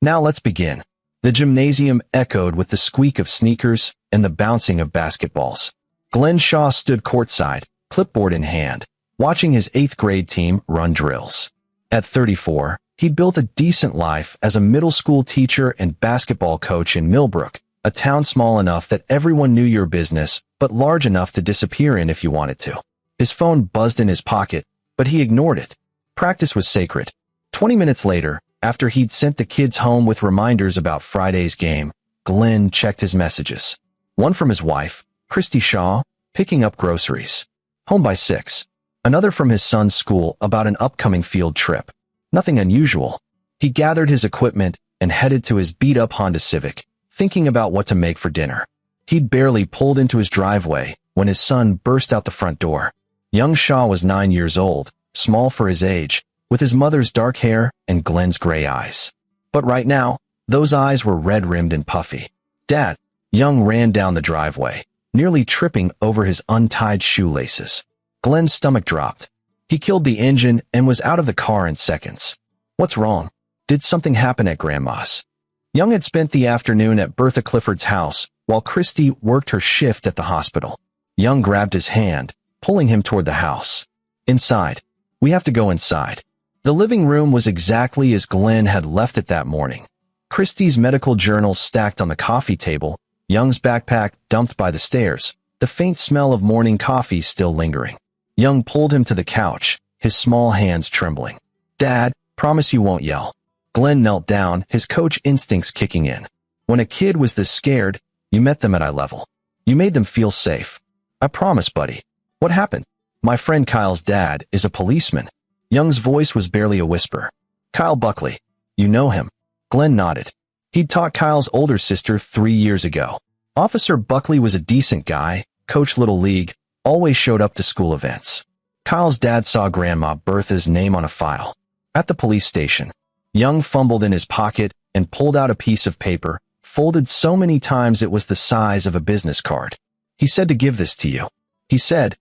Now let's begin. The gymnasium echoed with the squeak of sneakers and the bouncing of basketballs. Glenn Shaw stood courtside, clipboard in hand, watching his 8th grade team run drills. At 34, he'd built a decent life as a middle school teacher and basketball coach in Millbrook, a town small enough that everyone knew your business, but large enough to disappear in if you wanted to. His phone buzzed in his pocket, but he ignored it. Practice was sacred. 20 minutes later, after he'd sent the kids home with reminders about Friday's game, Glenn checked his messages. One from his wife, Christy Shaw, picking up groceries. Home by 6. Another from his son's school about an upcoming field trip. Nothing unusual. He gathered his equipment and headed to his beat-up Honda Civic, thinking about what to make for dinner. He'd barely pulled into his driveway when his son burst out the front door. Young Shaw was 9 years old, small for his age, with his mother's dark hair and Glenn's gray eyes. But right now, those eyes were red-rimmed and puffy. "Dad," Young ran down the driveway, nearly tripping over his untied shoelaces. Glenn's stomach dropped. He killed the engine and was out of the car in seconds. "What's wrong? Did something happen at Grandma's?" Young had spent the afternoon at Bertha Clifford's house, while Christy worked her shift at the hospital. Young grabbed his hand, pulling him toward the house. "Inside. We have to go inside." The living room was exactly as Glenn had left it that morning. Christy's medical journals stacked on the coffee table, Young's backpack dumped by the stairs, the faint smell of morning coffee still lingering. Young pulled him to the couch, his small hands trembling. "Dad, promise you won't yell." Glenn knelt down, his coach instincts kicking in. "When a kid was this scared, you met them at eye level. You made them feel safe. I promise, buddy." "What happened?" "My friend Kyle's dad is a policeman." Young's voice was barely a whisper. "Kyle Buckley. You know him?" Glenn nodded. He'd taught Kyle's older sister 3 years ago. Officer Buckley was a decent guy, coached Little League, always showed up to school events. Kyle's dad saw Grandma Bertha's name on a file. At the police station, Young fumbled in his pocket and pulled out a piece of paper, folded so many times it was the size of a business card. "He said to give this to you. He said,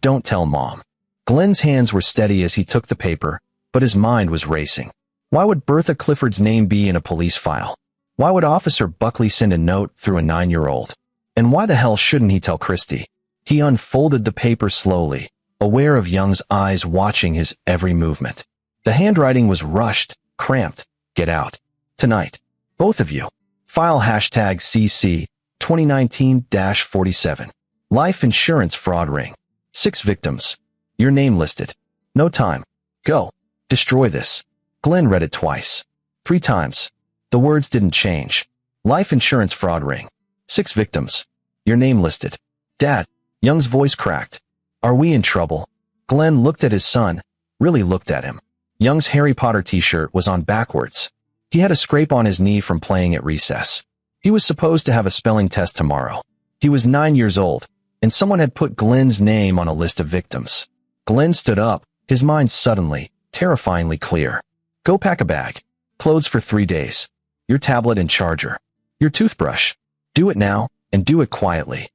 don't tell Mom." Glenn's hands were steady as he took the paper, but his mind was racing. Why would Bertha Clifford's name be in a police file? Why would Officer Buckley send a note through a 9-year-old? And why the hell shouldn't he tell Christy? He unfolded the paper slowly, aware of Young's eyes watching his every movement. The handwriting was rushed, cramped. "Get out. Tonight. Both of you. File #CC 2019-47. Life insurance fraud ring. 6 victims. Your name listed. No time. Go. Destroy this." Glenn read it twice. 3 times. The words didn't change. Life insurance fraud ring. 6 victims. Your name listed. "Dad," Young's voice cracked. "Are we in trouble?" Glenn looked at his son, really looked at him. Young's Harry Potter t-shirt was on backwards. He had a scrape on his knee from playing at recess. He was supposed to have a spelling test tomorrow. He was 9 years old, and someone had put Glenn's name on a list of victims. Glenn stood up, his mind suddenly, terrifyingly clear. "Go pack a bag. Clothes for 3 days. Your tablet and charger. Your toothbrush. Do it now, and do it quietly."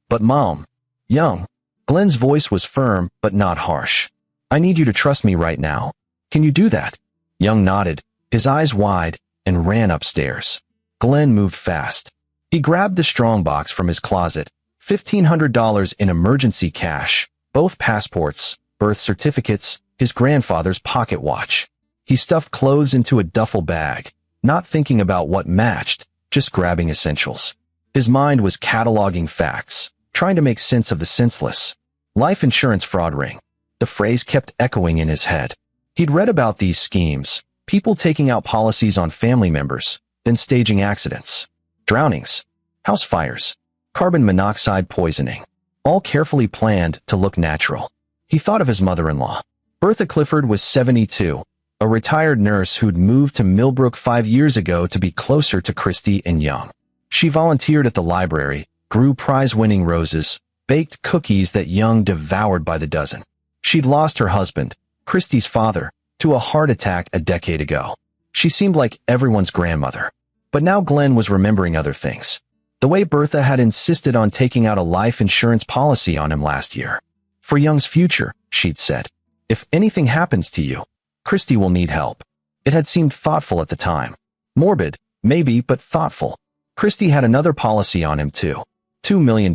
"But Mom." "Young." Glenn's voice was firm, but not harsh. "I need you to trust me right now. Can you do that?" Young nodded, his eyes wide, and ran upstairs. Glenn moved fast. He grabbed the strongbox from his closet, $1,500 in emergency cash, both passports, birth certificates, his grandfather's pocket watch. He stuffed clothes into a duffel bag, not thinking about what matched, just grabbing essentials. His mind was cataloging facts, trying to make sense of the senseless. Life insurance fraud ring. The phrase kept echoing in his head. He'd read about these schemes, people taking out policies on family members, then staging accidents. Drownings. House fires. Carbon monoxide poisoning. All carefully planned to look natural. He thought of his mother-in-law. Bertha Clifford was 72, a retired nurse who'd moved to Millbrook 5 years ago to be closer to Christy and Young. She volunteered at the library, grew prize-winning roses, baked cookies that Young devoured by the dozen. She'd lost her husband, Christy's father, to a heart attack a decade ago. She seemed like everyone's grandmother. But now Glenn was remembering other things. The way Bertha had insisted on taking out a life insurance policy on him last year. "For Young's future," she'd said. "If anything happens to you, Christy will need help." It had seemed thoughtful at the time. Morbid, maybe, but thoughtful. Christy had another policy on him too. $2 million.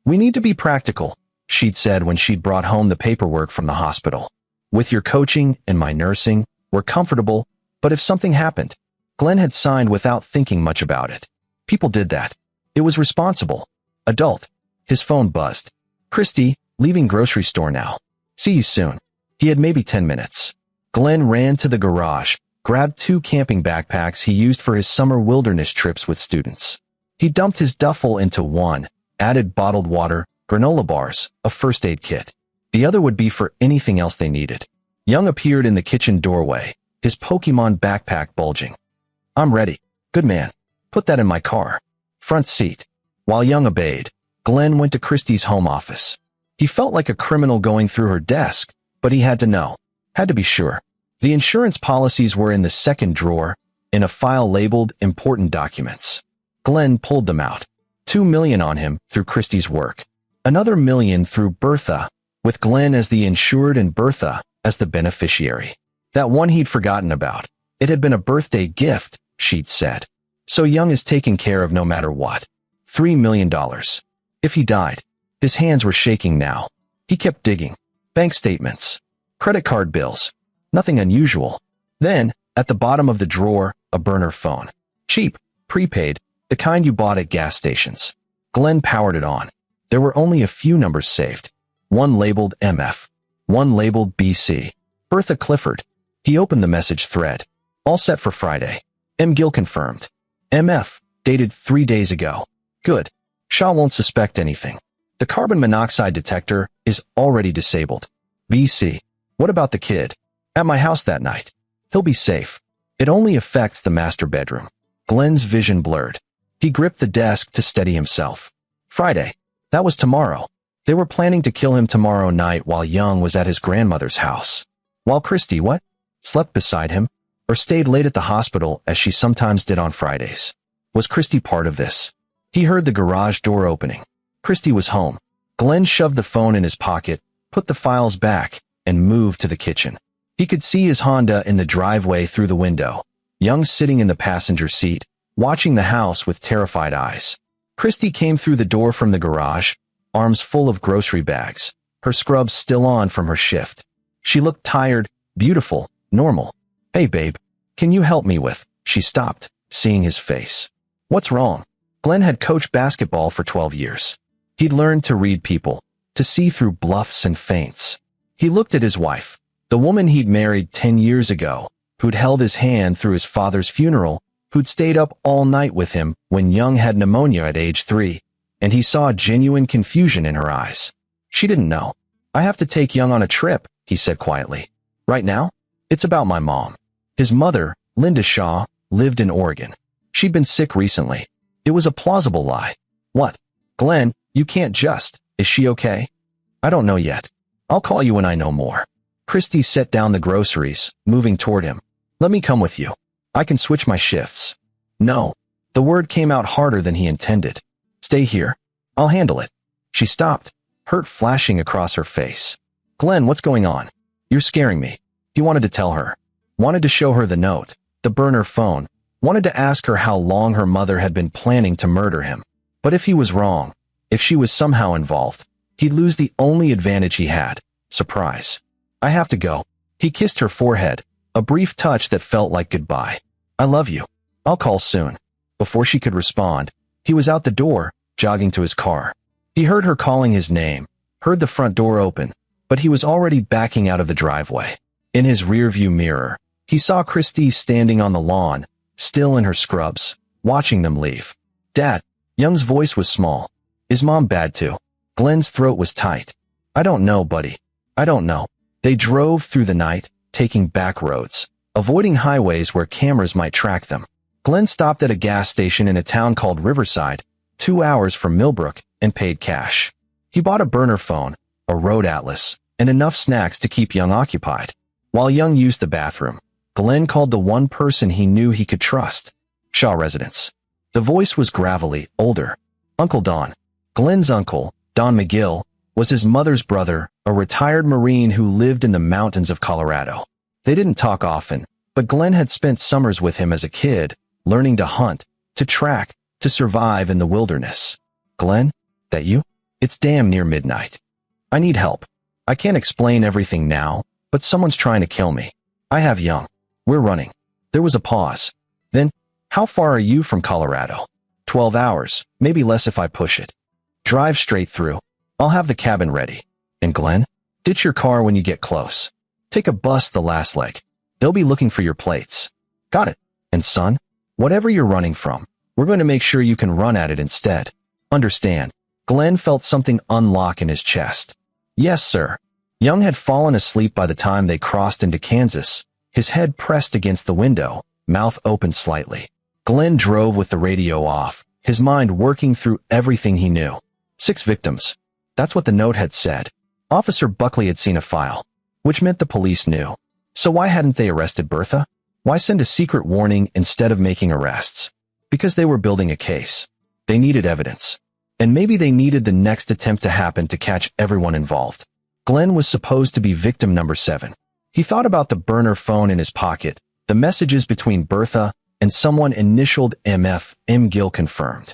We need to be practical, she'd said when she'd brought home the paperwork from the hospital. With your coaching and my nursing, we're comfortable, but if something happened, Glenn had signed without thinking much about it. People did that. It was responsible. Adult. His phone buzzed. Christy, leaving grocery store now. See you soon. He had maybe 10 minutes. Glenn ran to the garage, grabbed 2 camping backpacks he used for his summer wilderness trips with students. He dumped his duffel into one, added bottled water, granola bars, a first aid kit. The other would be for anything else they needed. Young appeared in the kitchen doorway, his Pokemon backpack bulging. I'm ready. Good man. Put that in my car. Front seat. While Young obeyed, Glenn went to Christy's home office. He felt like a criminal going through her desk, but he had to know. Had to be sure. The insurance policies were in the second drawer, in a file labeled Important Documents. Glenn pulled them out. $2 million on him through Christy's work. Another $1 million through Bertha, with Glenn as the insured and Bertha as the beneficiary. That one he'd forgotten about. It had been a birthday gift, she'd said. So Young is taken care of no matter what. $3 million. If he died. His hands were shaking now. He kept digging. Bank statements. Credit card bills. Nothing unusual. Then, at the bottom of the drawer, a burner phone. Cheap, prepaid, the kind you bought at gas stations. Glenn powered it on. There were only a few numbers saved. One labeled MF. One labeled BC. Bertha Clifford. He opened the message thread. All set for Friday. M. Gill confirmed. MF, dated 3 days ago. Good. Shaw won't suspect anything. The carbon monoxide detector is already disabled. BC. What about the kid? At my house that night. He'll be safe. It only affects the master bedroom. Glenn's vision blurred. He gripped the desk to steady himself. Friday. That was tomorrow. They were planning to kill him tomorrow night while Young was at his grandmother's house. While Christy, what? Slept beside him? Or stayed late at the hospital as she sometimes did on Fridays. Was Christy part of this? He heard the garage door opening. Christy was home. Glenn shoved the phone in his pocket, put the files back, and moved to the kitchen. He could see his Honda in the driveway through the window. Young sitting in the passenger seat, watching the house with terrified eyes. Christy came through the door from the garage, arms full of grocery bags, her scrubs still on from her shift. She looked tired, beautiful, normal. Hey babe, can you help me with? She stopped, seeing his face. What's wrong? Glenn had coached basketball for 12 years. He'd learned to read people, to see through bluffs and feints. He looked at his wife, the woman he'd married 10 years ago, who'd held his hand through his father's funeral, who'd stayed up all night with him when Young had pneumonia at age 3, and he saw genuine confusion in her eyes. She didn't know. I have to take Young on a trip, he said quietly. Right now? It's about my mom. His mother, Linda Shaw, lived in Oregon. She'd been sick recently. It was a plausible lie. What? Glenn, you can't just. Is she okay? I don't know yet. I'll call you when I know more. Christy set down the groceries, moving toward him. Let me come with you. I can switch my shifts. No. The word came out harder than he intended. Stay here. I'll handle it. She stopped, hurt flashing across her face. Glenn, what's going on? You're scaring me. He wanted to tell her. Wanted to show her the note, the burner phone. Wanted to ask her how long her mother had been planning to murder him. But if he was wrong, if she was somehow involved, he'd lose the only advantage he had, surprise. I have to go. He kissed her forehead, a brief touch that felt like goodbye. I love you. I'll call soon. Before she could respond, he was out the door, jogging to his car. He heard her calling his name, heard the front door open, but he was already backing out of the driveway. In his rearview mirror, he saw Christy standing on the lawn, still in her scrubs, watching them leave. Dad. Young's voice was small. Is Mom bad too? Glenn's throat was tight. I don't know, buddy. I don't know. They drove through the night, taking back roads, avoiding highways where cameras might track them. Glenn stopped at a gas station in a town called Riverside, 2 hours from Millbrook, and paid cash. He bought a burner phone, a road atlas, and enough snacks to keep Young occupied. While Young used the bathroom, Glenn called the one person he knew he could trust. Shaw residence. The voice was gravelly, older. Uncle Don. Glenn's uncle, Don McGill, was his mother's brother, a retired Marine who lived in the mountains of Colorado. They didn't talk often, But Glenn had spent summers with him as a kid, learning to hunt, to track, to survive in the wilderness. Glenn, that you? It's damn near midnight. I need help. I can't explain everything now, but someone's trying to kill me. I have young. We're running. There was a pause. Then, how far are you from Colorado? 12 hours, maybe less if I push it. Drive straight through. I'll have the cabin ready. And Glenn, ditch your car when you get close. Take a bus the last leg. They'll be looking for your plates. Got it. And son, whatever you're running from, we're going to make sure you can run at it instead. Understand? Glenn felt something unlock in his chest. Yes, sir. Young had fallen asleep by the time they crossed into Kansas, his head pressed against the window, mouth open slightly. Glenn drove with the radio off, his mind working through everything he knew. 6 victims. That's what the note had said. Officer Buckley had seen a file, which meant the police knew. So why hadn't they arrested Bertha? Why send a secret warning instead of making arrests? Because they were building a case. They needed evidence. And maybe they needed the next attempt to happen to catch everyone involved. Glenn was supposed to be victim number 7. He thought about the burner phone in his pocket, the messages between Bertha and someone initialed MF. M. Gill confirmed.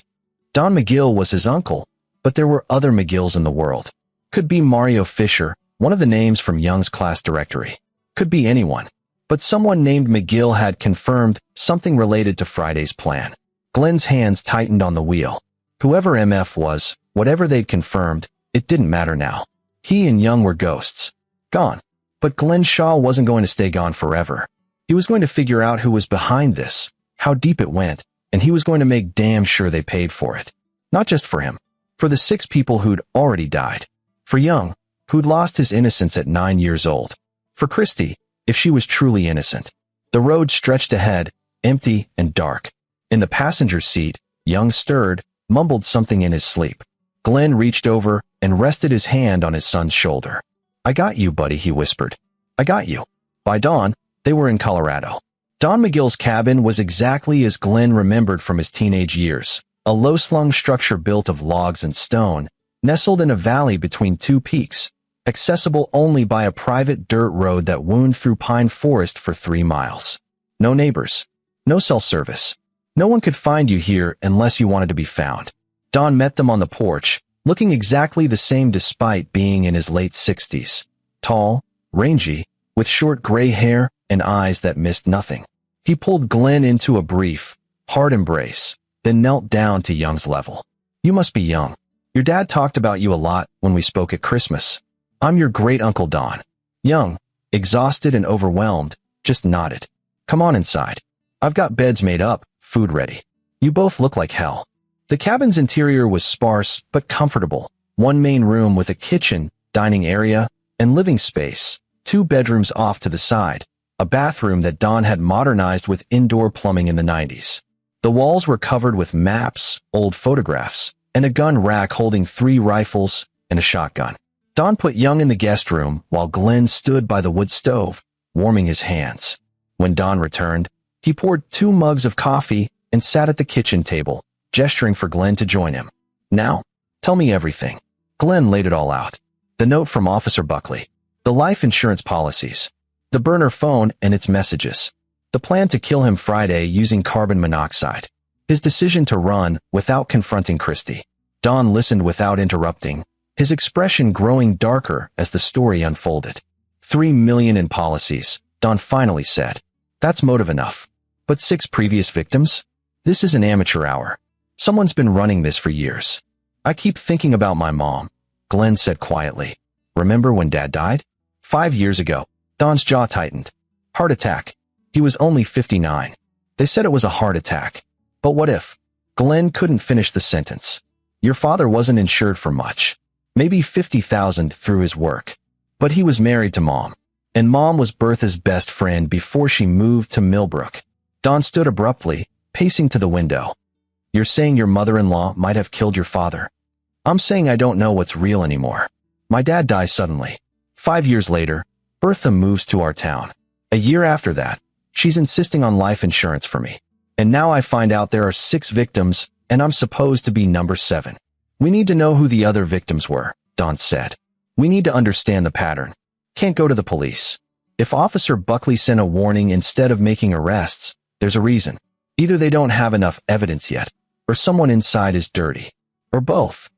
Don McGill was his uncle, but there were other McGills in the world. Could be Mario Fisher, one of the names from Young's class directory. Could be anyone. But someone named McGill had confirmed something related to Friday's plan. Glenn's hands tightened on the wheel. Whoever MF was, whatever they'd confirmed, it didn't matter now. He and Young were ghosts. Gone. But Glenn Shaw wasn't going to stay gone forever. He was going to figure out who was behind this, how deep it went, and he was going to make damn sure they paid for it. Not just for him. For the 6 people who'd already died. For Young, who'd lost his innocence at 9 years old. For Christy, if she was truly innocent. The road stretched ahead, empty and dark. In the passenger seat, Young stirred, mumbled something in his sleep. Glenn reached over and rested his hand on his son's shoulder. I got you, buddy, he whispered. I got you. By dawn, they were in Colorado. Don McGill's cabin was exactly as Glenn remembered from his teenage years. A low-slung structure built of logs and stone, nestled in a valley between 2 peaks, accessible only by a private dirt road that wound through pine forest for 3 miles. No neighbors. No cell service. No one could find you here unless you wanted to be found. Don met them on the porch, looking exactly the same despite being in his late 60s. Tall, rangy, with short gray hair and eyes that missed nothing. He pulled Glenn into a brief, hard embrace, then knelt down to Young's level. You must be Young. Your dad talked about you a lot when we spoke at Christmas. I'm your great-uncle Don. Young, exhausted and overwhelmed, just nodded. Come on inside. I've got beds made up, food ready. You both look like hell. The cabin's interior was sparse but comfortable. 1 main room with a kitchen, dining area, and living space. 2 bedrooms off to the side. A bathroom that Don had modernized with indoor plumbing in the 90s. The walls were covered with maps, old photographs, and a gun rack holding 3 rifles and a shotgun. Don put Young in the guest room while Glenn stood by the wood stove, warming his hands. When Don returned, he poured 2 mugs of coffee and sat at the kitchen table, gesturing for Glenn to join him. Now, tell me everything. Glenn laid it all out. The note from Officer Buckley. The life insurance policies. The burner phone and its messages. The plan to kill him Friday using carbon monoxide. His decision to run without confronting Christy. Don listened without interrupting, his expression growing darker as the story unfolded. 3 million in policies, Don finally said. That's motive enough. But 6 previous victims? This is an amateur hour. Someone's been running this for years. I keep thinking about my mom, Glenn said quietly. Remember when Dad died? 5 years ago. Don's jaw tightened. Heart attack. He was only 59. They said it was a heart attack. But what if? Glenn couldn't finish the sentence. Your father wasn't insured for much. Maybe $50,000 through his work. But he was married to Mom. And Mom was Bertha's best friend before she moved to Millbrook. Don stood abruptly, pacing to the window. You're saying your mother-in-law might have killed your father? I'm saying I don't know what's real anymore. My dad dies suddenly. 5 years later, Bertha moves to our town. A year after that, she's insisting on life insurance for me. And now I find out there are 6 victims, and I'm supposed to be number 7. We need to know who the other victims were, Don said. We need to understand the pattern. Can't go to the police. If Officer Buckley sent a warning instead of making arrests, there's a reason. Either they don't have enough evidence yet, or someone inside is dirty. Or both.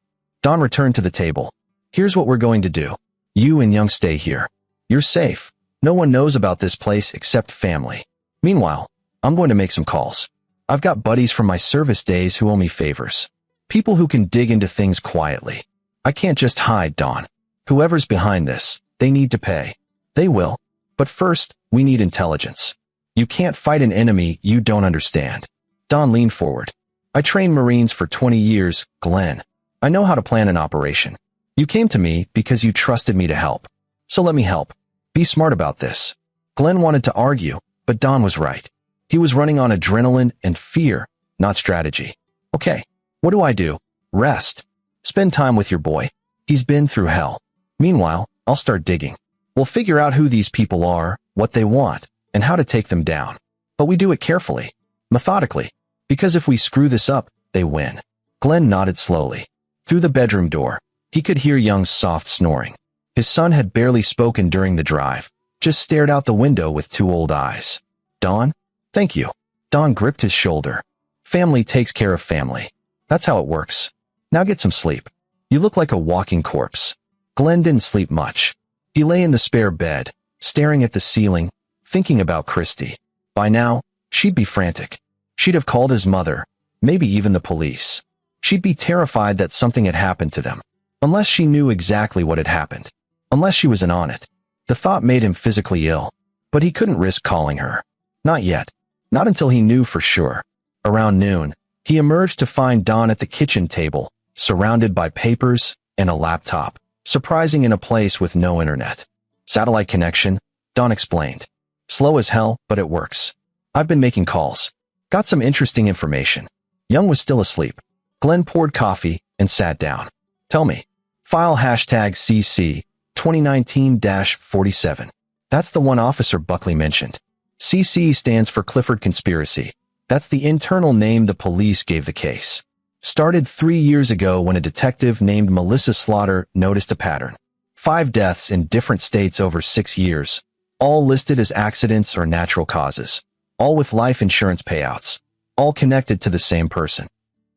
Don returned to the table. Here's what we're going to do. You and Young stay here. You're safe. No one knows about this place except family. Meanwhile, I'm going to make some calls. I've got buddies from my service days who owe me favors. People who can dig into things quietly. I can't just hide, Don. Whoever's behind this, they need to pay. They will. But first, we need intelligence. You can't fight an enemy you don't understand. Don leaned forward. I trained Marines for 20 years, Glenn. I know how to plan an operation. You came to me because you trusted me to help. So let me help. Be smart about this. Glenn wanted to argue, but Don was right. He was running on adrenaline and fear, not strategy. Okay, what do I do? Rest. Spend time with your boy. He's been through hell. Meanwhile, I'll start digging. We'll figure out who these people are, what they want, and how to take them down. But we do it carefully, methodically, because if we screw this up, they win. Glenn nodded slowly. Through the bedroom door, he could hear Young's soft snoring. His son had barely spoken during the drive, just stared out the window with two old eyes. Don? Thank you. Don gripped his shoulder. Family takes care of family. That's how it works. Now get some sleep. You look like a walking corpse. Glenn didn't sleep much. He lay in the spare bed, staring at the ceiling, thinking about Christy. By now, she'd be frantic. She'd have called his mother, maybe even the police. She'd be terrified that something had happened to them. Unless she knew exactly what had happened. Unless she was in on it. The thought made him physically ill. But he couldn't risk calling her. Not yet. Not until he knew for sure. Around noon, he emerged to find Don at the kitchen table, surrounded by papers and a laptop, surprising in a place with no internet. Satellite connection, Don explained. Slow as hell, but it works. I've been making calls. Got some interesting information. Young was still asleep. Glenn poured coffee and sat down. Tell me. File hashtag CC 2019-47. That's the one Officer Buckley mentioned. CC stands for Clifford Conspiracy. That's the internal name the police gave the case. Started 3 years ago when a detective named Melissa Slaughter noticed a pattern. 5 deaths in different states over 6 years, all listed as accidents or natural causes, all with life insurance payouts, all connected to the same person.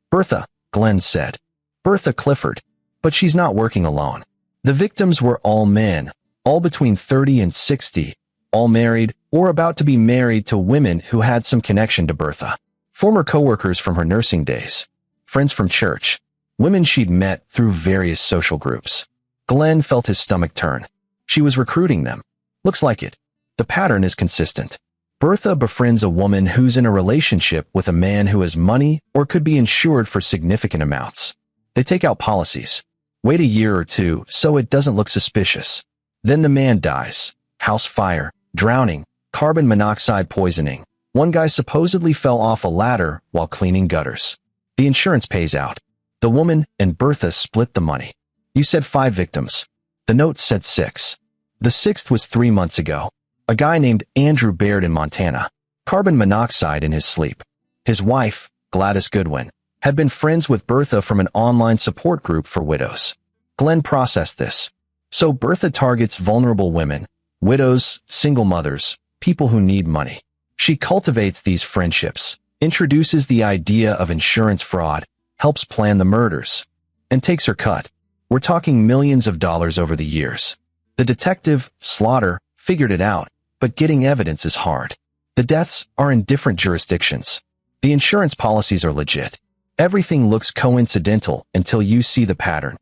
Bertha, Glenn said. Bertha Clifford. But she's not working alone. The victims were all men, all between 30 and 60, all married or about to be married to women who had some connection to Bertha. Former coworkers from her nursing days. Friends from church. Women she'd met through various social groups. Glenn felt his stomach turn. She was recruiting them. Looks like it. The pattern is consistent. Bertha befriends a woman who's in a relationship with a man who has money or could be insured for significant amounts. They take out policies. Wait a year or two so it doesn't look suspicious. Then the man dies. House fire, drowning, carbon monoxide poisoning. One guy supposedly fell off a ladder while cleaning gutters. The insurance pays out. The woman and Bertha split the money. You said 5 victims. The note said 6. The 6th was 3 months ago. A guy named Andrew Baird in Montana. Carbon monoxide in his sleep. His wife, Gladys Goodwin, had been friends with Bertha from an online support group for widows. Glenn processed this. So Bertha targets vulnerable women, widows, single mothers, people who need money. She cultivates these friendships, introduces the idea of insurance fraud, helps plan the murders, and takes her cut. We're talking millions of dollars over the years. The detective, Slaughter, figured it out, but getting evidence is hard. The deaths are in different jurisdictions. The insurance policies are legit. Everything looks coincidental until you see the pattern.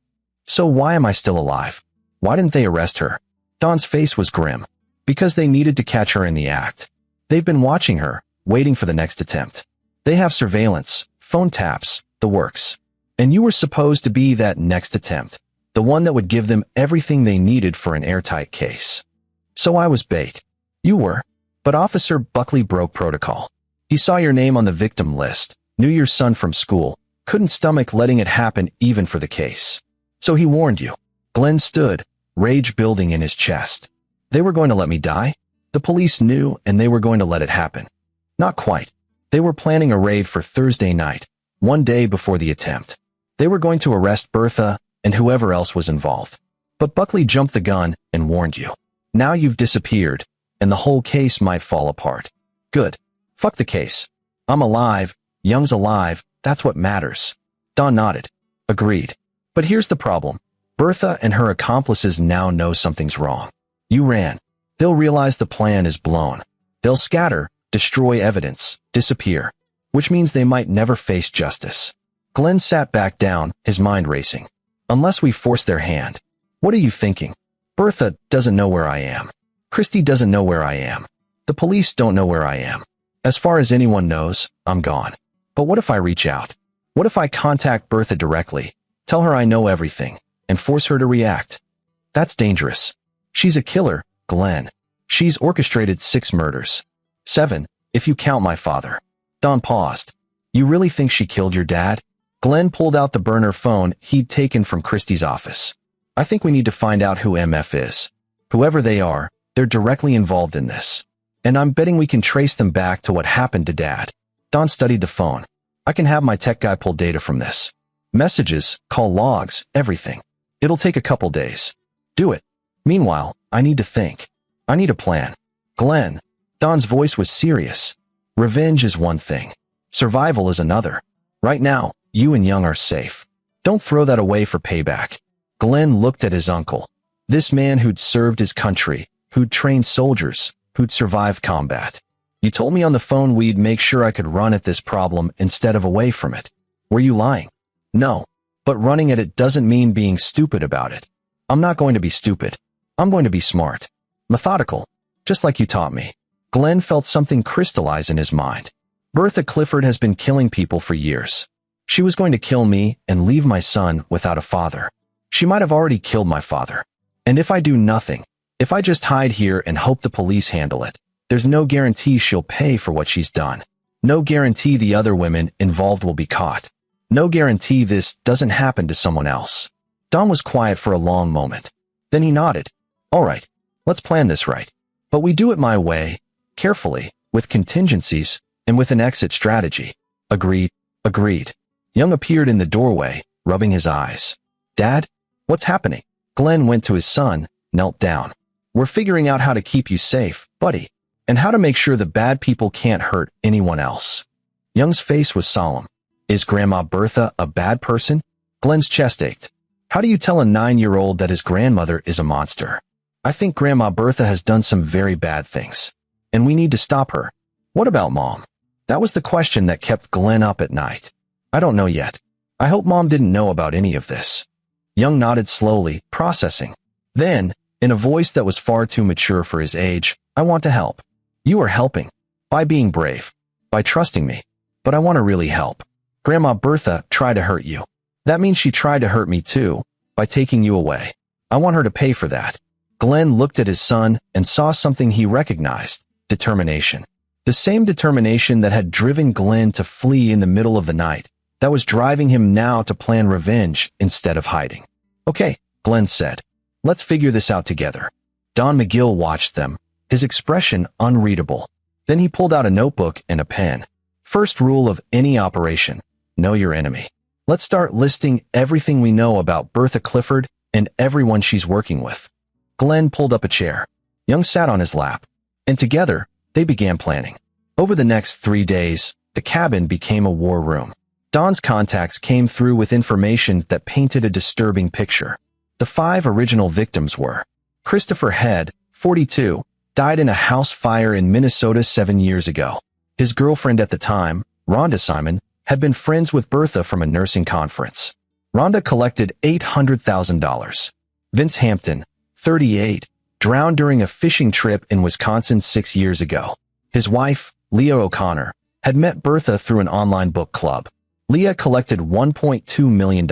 So why am I still alive? Why didn't they arrest her? Don's face was grim. Because they needed to catch her in the act. They've been watching her, waiting for the next attempt. They have surveillance, phone taps, the works. And you were supposed to be that next attempt, the one that would give them everything they needed for an airtight case. So I was bait. You were. But Officer Buckley broke protocol. He saw your name on the victim list, knew your son from school, couldn't stomach letting it happen even for the case. So he warned you. Glenn stood, rage building in his chest. They were going to let me die? The police knew and they were going to let it happen. Not quite. They were planning a raid for Thursday night, one day before the attempt. They were going to arrest Bertha and whoever else was involved. But Buckley jumped the gun and warned you. Now you've disappeared. and the whole case might fall apart. Good. Fuck the case. I'm alive. Young's alive. That's what matters. Don nodded. Agreed. But here's the problem. Bertha and her accomplices now know something's wrong. You ran. They'll realize the plan is blown. They'll scatter, destroy evidence, disappear. Which means they might never face justice. Glenn sat back down, his mind racing. Unless we force their hand. What are you thinking? Bertha doesn't know where I am. Christy doesn't know where I am. The police don't know where I am. As far as anyone knows, I'm gone. But what if I reach out? What if I contact Bertha directly, tell her I know everything, and force her to react? That's dangerous. She's a killer, Glenn. She's orchestrated 6 murders. 7, if you count my father. Don paused. You really think she killed your dad? Glenn pulled out the burner phone he'd taken from Christie's office. I think we need to find out who MF is. Whoever they are, they're directly involved in this. And I'm betting we can trace them back to what happened to Dad. Don studied the phone. I can have my tech guy pull data from this. Messages, call logs, everything. It'll take a couple days. Do it. Meanwhile, I need to think. I need a plan. Glenn. Don's voice was serious. Revenge is one thing. Survival is another. Right now, you and Young are safe. Don't throw that away for payback. Glenn looked at his uncle. This man who'd served his country, who'd trained soldiers, who'd survived combat. You told me on the phone we'd make sure I could run at this problem instead of away from it. Were you lying? No. But running at it doesn't mean being stupid about it. I'm not going to be stupid. I'm going to be smart. Methodical. Just like you taught me. Glenn felt something crystallize in his mind. Bertha Clifford has been killing people for years. She was going to kill me and leave my son without a father. She might have already killed my father. And if I do nothing, if I just hide here and hope the police handle it, there's no guarantee she'll pay for what she's done. No guarantee the other women involved will be caught. No guarantee this doesn't happen to someone else. Don was quiet for a long moment. Then he nodded. All right, let's plan this right. But we do it my way, carefully, with contingencies, and with an exit strategy. Agreed. Agreed. Young appeared in the doorway, rubbing his eyes. Dad? What's happening? Glenn went to his son, knelt down. We're figuring out how to keep you safe, buddy, and how to make sure the bad people can't hurt anyone else. Young's face was solemn. Is Grandma Bertha a bad person? Glenn's chest ached. How do you tell a 9-year-old that his grandmother is a monster? I think Grandma Bertha has done some very bad things, and we need to stop her. What about Mom? That was the question that kept Glenn up at night. I don't know yet. I hope Mom didn't know about any of this. Young nodded slowly, processing. Then, in a voice that was far too mature for his age, I want to help. You are helping. By being brave. By trusting me. But I want to really help. Grandma Bertha tried to hurt you. That means she tried to hurt me too, by taking you away. I want her to pay for that. Glenn looked at his son and saw something he recognized. Determination. The same determination that had driven Glenn to flee in the middle of the night, that was driving him now to plan revenge instead of hiding. Okay, Glenn said. Let's figure this out together. Don McGill watched them, his expression unreadable. Then he pulled out a notebook and a pen. First rule of any operation, know your enemy. Let's start listing everything we know about Bertha Clifford and everyone she's working with. Glenn pulled up a chair. Young sat on his lap. And together, they began planning. Over the next 3 days, the cabin became a war room. Don's contacts came through with information that painted a disturbing picture. The 5 original victims were: Christopher Head, 42, died in a house fire in Minnesota 7 years ago. His girlfriend at the time, Rhonda Simon, had been friends with Bertha from a nursing conference. Rhonda collected $800,000. Vince Hampton, 38, drowned during a fishing trip in Wisconsin 6 years ago. His wife, Leah O'Connor, had met Bertha through an online book club. Leah collected $1.2 million.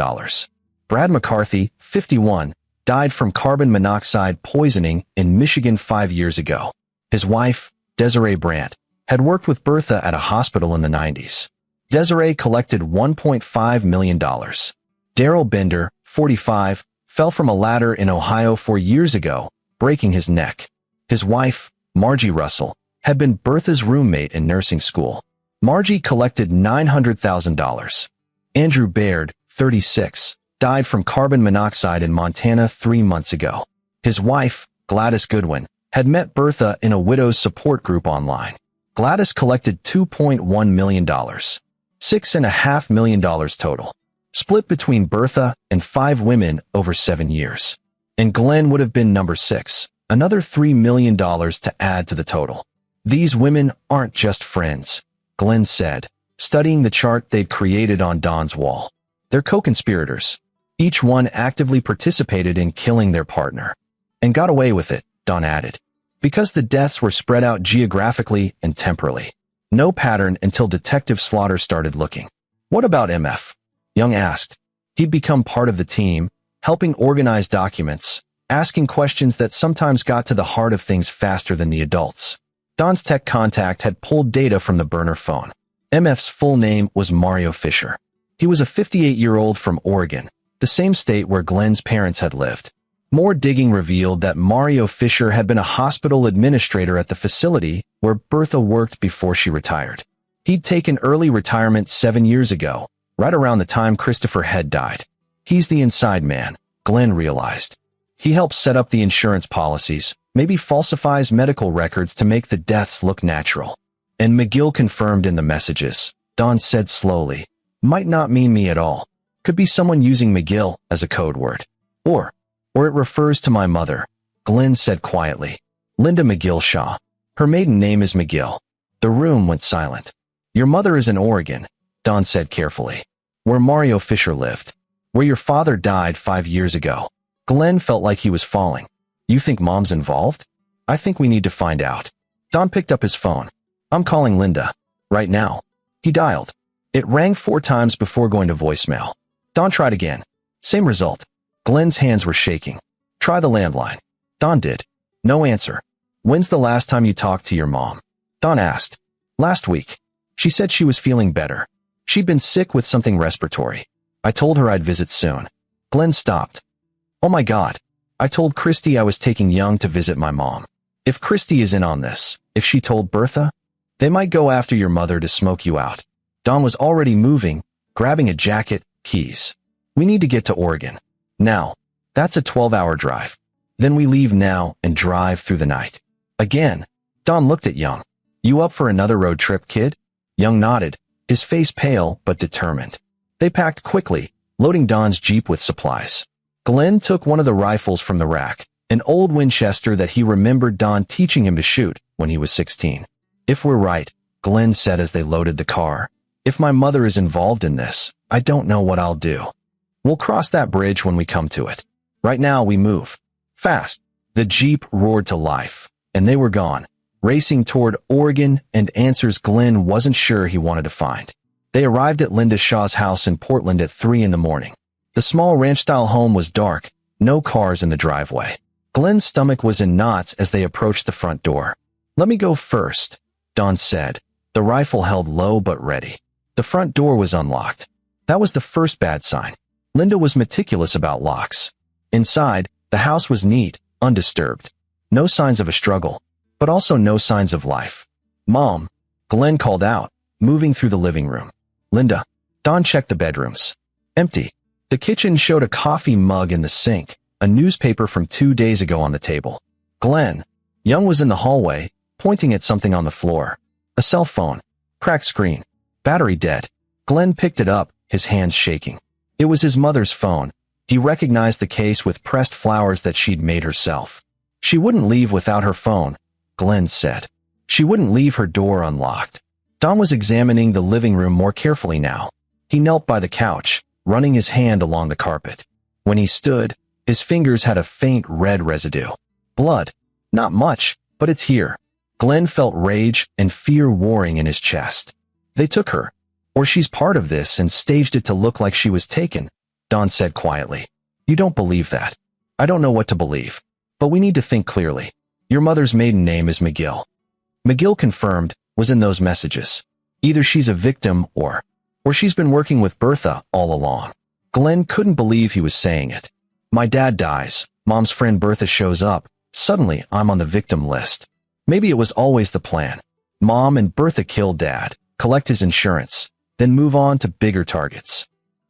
Brad McCarthy, 51, died from carbon monoxide poisoning in Michigan 5 years ago. His wife, Desiree Brandt, had worked with Bertha at a hospital in the 90s. Desiree collected $1.5 million. Daryl Bender, 45, fell from a ladder in Ohio 4 years ago, breaking his neck. His wife, Margie Russell, had been Bertha's roommate in nursing school. Margie collected $900,000. Andrew Baird, 36, died from carbon monoxide in Montana 3 months ago. His wife, Gladys Goodwin, had met Bertha in a widow's support group online. Gladys collected $2.1 million. $6.5 million total. Split between Bertha and 5 women over 7 years. And Glenn would have been number 6, another $3 million to add to the total. These women aren't just friends, Glenn said, studying the chart they'd created on Don's wall. They're co-conspirators. Each one actively participated in killing their partner. And got away with it, Don added. Because the deaths were spread out geographically and temporally. No pattern until Detective Slaughter started looking. What about MF? Young asked. He'd become part of the team, helping organize documents, asking questions that sometimes got to the heart of things faster than the adults. Don's tech contact had pulled data from the burner phone. MF's full name was Mario Fisher. He was a 58-year-old from Oregon, the same state where Glenn's parents had lived. More digging revealed that Mario Fisher had been a hospital administrator at the facility where Bertha worked before she retired. He'd taken early retirement 7 years ago, right around the time Christopher Head died. He's the inside man, Glenn realized. He helps set up the insurance policies, maybe falsifies medical records to make the deaths look natural. And McGill confirmed in the messages, Don said slowly. Might not mean me at all. Could be someone using McGill as a code word. Or it refers to my mother, Glenn said quietly. Linda McGill Shaw. Her maiden name is McGill. The room went silent. Your mother is in Oregon, Don said carefully. Where Mario Fisher lived. Where your father died 5 years ago. Glenn felt like he was falling. You think Mom's involved? I think we need to find out. Don picked up his phone. I'm calling Linda. Right now. He dialed. It rang 4 times before going to voicemail. Don tried again. Same result. Glenn's hands were shaking. Try the landline. Don did. No answer. When's the last time you talked to your mom? Don asked. Last week. She said she was feeling better. She'd been sick with something respiratory. I told her I'd visit soon. Glenn stopped. Oh my God. I told Christy I was taking Young to visit my mom. If Christy is in on this, if she told Bertha, they might go after your mother to smoke you out. Don was already moving, grabbing a jacket, keys. We need to get to Oregon. Now. That's a 12-hour drive. Then we leave now and drive through the night. Again. Don looked at Young. You up for another road trip, kid? Young nodded, his face pale but determined. They packed quickly, loading Don's Jeep with supplies. Glenn took one of the rifles from the rack, an old Winchester that he remembered Don teaching him to shoot when he was 16. If we're right, Glenn said as they loaded the car, if my mother is involved in this, I don't know what I'll do. We'll cross that bridge when we come to it. Right now we move. Fast. The Jeep roared to life, and they were gone, racing toward Oregon and answers Glenn wasn't sure he wanted to find. They arrived at Linda Shaw's house in Portland at 3 in the morning. The small ranch-style home was dark, no cars in the driveway. Glenn's stomach was in knots as they approached the front door. Let me go first, Don said, the rifle held low but ready. The front door was unlocked. That was the first bad sign. Linda was meticulous about locks. Inside, the house was neat, undisturbed. No signs of a struggle, but also no signs of life. Mom, Glenn called out, moving through the living room. Linda. Don checked the bedrooms. Empty. The kitchen showed a coffee mug in the sink, a newspaper from 2 days ago on the table. Glenn. Young was in the hallway, pointing at something on the floor. A cell phone. Cracked screen. Battery dead. Glenn picked it up, his hands shaking. It was his mother's phone. He recognized the case with pressed flowers that she'd made herself. She wouldn't leave without her phone, Glenn said. She wouldn't leave her door unlocked. Don was examining the living room more carefully now. He knelt by the couch, running his hand along the carpet. When he stood, his fingers had a faint red residue. Blood. Not much, but it's here. Glenn felt rage and fear warring in his chest. They took her. Or she's part of this and staged it to look like she was taken, Don said quietly. You don't believe that. I don't know what to believe. But we need to think clearly. Your mother's maiden name is McGill. McGill confirmed, was in those messages. Either she's a victim or she's been working with Bertha all along. Glenn couldn't believe he was saying it. My dad dies, Mom's friend Bertha shows up, suddenly I'm on the victim list. Maybe it was always the plan. Mom and Bertha kill Dad, collect his insurance, then move on to bigger targets.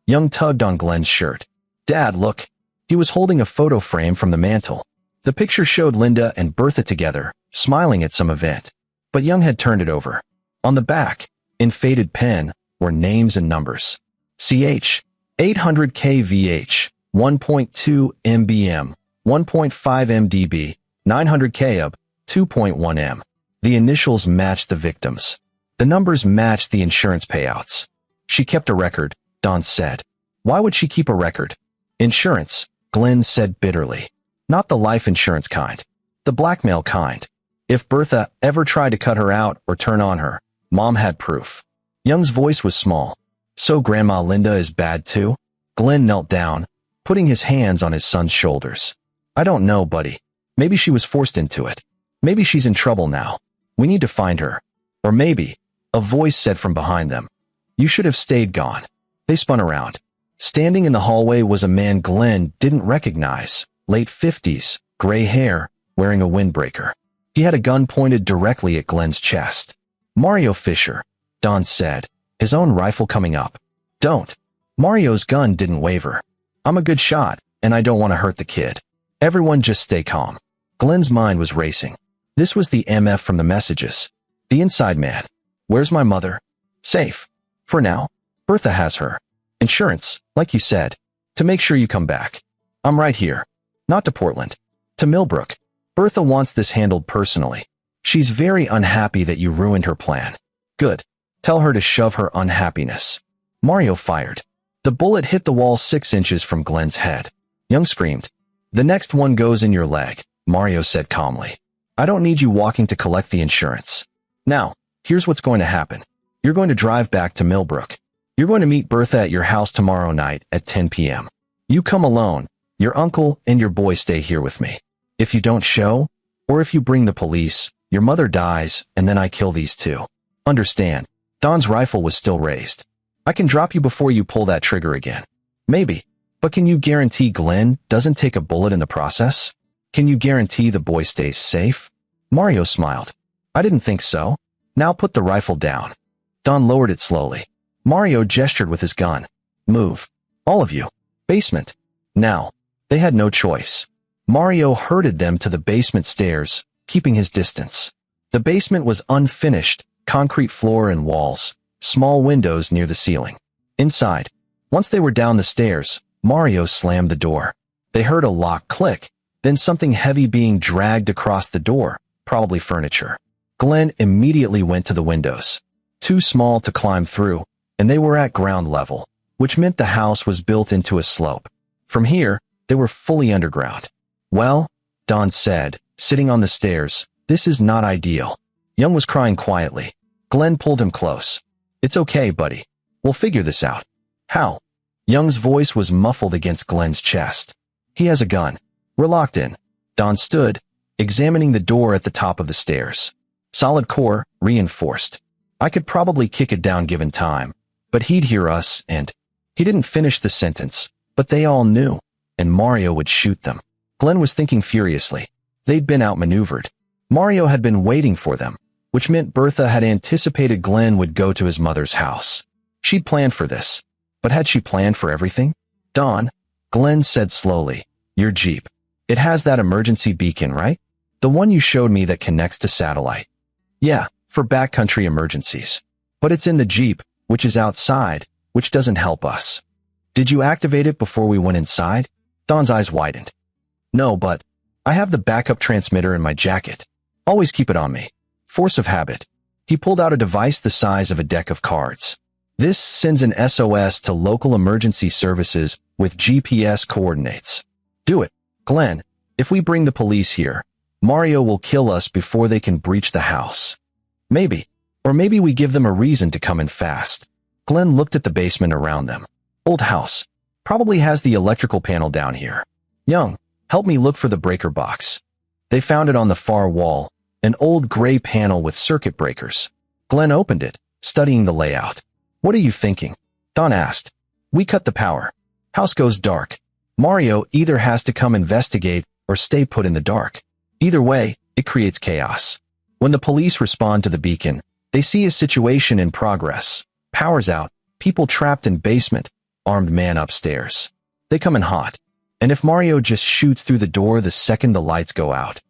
Young tugged on Glenn's shirt. Dad, look. He was holding a photo frame from the mantel. The picture showed Linda and Bertha together, smiling at some event. But Young had turned it over. On the back, in faded pen, were names and numbers. CH, 800 kVH, 1.2 mbm, 1.5 mdb, 900 kub, 2.1 m. The initials matched the victims. The numbers matched the insurance payouts. She kept a record, Dawn said. Why would she keep a record? Insurance, Glenn said bitterly. Not the life insurance kind. The blackmail kind. If Bertha ever tried to cut her out or turn on her, Mom had proof. Young's voice was small. So Grandma Linda is bad too? Glenn knelt down, putting his hands on his son's shoulders. I don't know, buddy. Maybe she was forced into it. Maybe she's in trouble now. We need to find her. Or maybe, a voice said from behind them, you should have stayed gone. They spun around. Standing in the hallway was a man Glenn didn't recognize, late 50s, gray hair, wearing a windbreaker. He had a gun pointed directly at Glenn's chest. Mario Fisher, Dawn said, his own rifle coming up. Don't. Mario's gun didn't waver. I'm a good shot, and I don't want to hurt the kid. Everyone just stay calm. Glenn's mind was racing. This was the MF from the messages. The inside man. Where's my mother? Safe. For now. Bertha has her. Insurance, like you said, to make sure you come back. I'm right here. Not to Portland. To Millbrook. Bertha wants this handled personally. She's very unhappy that you ruined her plan. Good. Tell her to shove her unhappiness. Mario fired. The bullet hit the wall 6 inches from Glenn's head. Young screamed. The next one goes in your leg, Mario said calmly. I don't need you walking to collect the insurance. Now, here's what's going to happen. You're going to drive back to Millbrook. You're going to meet Bertha at your house tomorrow night at 10 p.m. You come alone. Your uncle and your boy stay here with me. If you don't show, or if you bring the police, your mother dies, and then I kill these two. Understand? Dawn's rifle was still raised. I can drop you before you pull that trigger again. Maybe. But can you guarantee Glenn doesn't take a bullet in the process? Can you guarantee the boy stays safe? Mario smiled. I didn't think so. Now put the rifle down. Dawn lowered it slowly. Mario gestured with his gun. Move. All of you. Basement. Now. They had no choice. Mario herded them to the basement stairs, keeping his distance. The basement was unfinished, concrete floor and walls, small windows near the ceiling. Inside, once they were down the stairs, Mario slammed the door. They heard a lock click, then something heavy being dragged across the door, probably furniture. Glenn immediately went to the windows. Too small to climb through, and they were at ground level, which meant the house was built into a slope. From here, they were fully underground. Well, Dawn said, sitting on the stairs, this is not ideal. Young was crying quietly. Glenn pulled him close. It's okay, buddy. We'll figure this out. How? Young's voice was muffled against Glenn's chest. He has a gun. We're locked in. Dawn stood, examining the door at the top of the stairs. Solid core, reinforced. I could probably kick it down given time, but he'd hear us and... He didn't finish the sentence, but they all knew, and Mario would shoot them. Glenn was thinking furiously. They'd been outmaneuvered. Mario had been waiting for them, which meant Bertha had anticipated Glenn would go to his mother's house. She'd planned for this. But had she planned for everything? Dawn, Glenn said slowly, your Jeep. It has that emergency beacon, right? The one you showed me that connects to satellite. Yeah, for backcountry emergencies. But it's in the Jeep, which is outside, which doesn't help us. Did you activate it before we went inside? Dawn's eyes widened. No, but I have the backup transmitter in my jacket. Always keep it on me. Force of habit. He pulled out a device the size of a deck of cards. This sends an SOS to local emergency services with GPS coordinates. Do it, Glenn. If we bring the police here, Mario will kill us before they can breach the house. Maybe. Or maybe we give them a reason to come in fast. Glenn looked at the basement around them. Old house. Probably has the electrical panel down here. Young, help me look for the breaker box. They found it on the far wall, an old gray panel with circuit breakers. Glenn opened it, studying the layout. What are you thinking? Dawn asked. We cut the power. House goes dark. Mario either has to come investigate or stay put in the dark. Either way, it creates chaos. When the police respond to the beacon, they see a situation in progress. Power's out, people trapped in basement, armed man upstairs. They come in hot. And if Mario just shoots through the door the second the lights go out,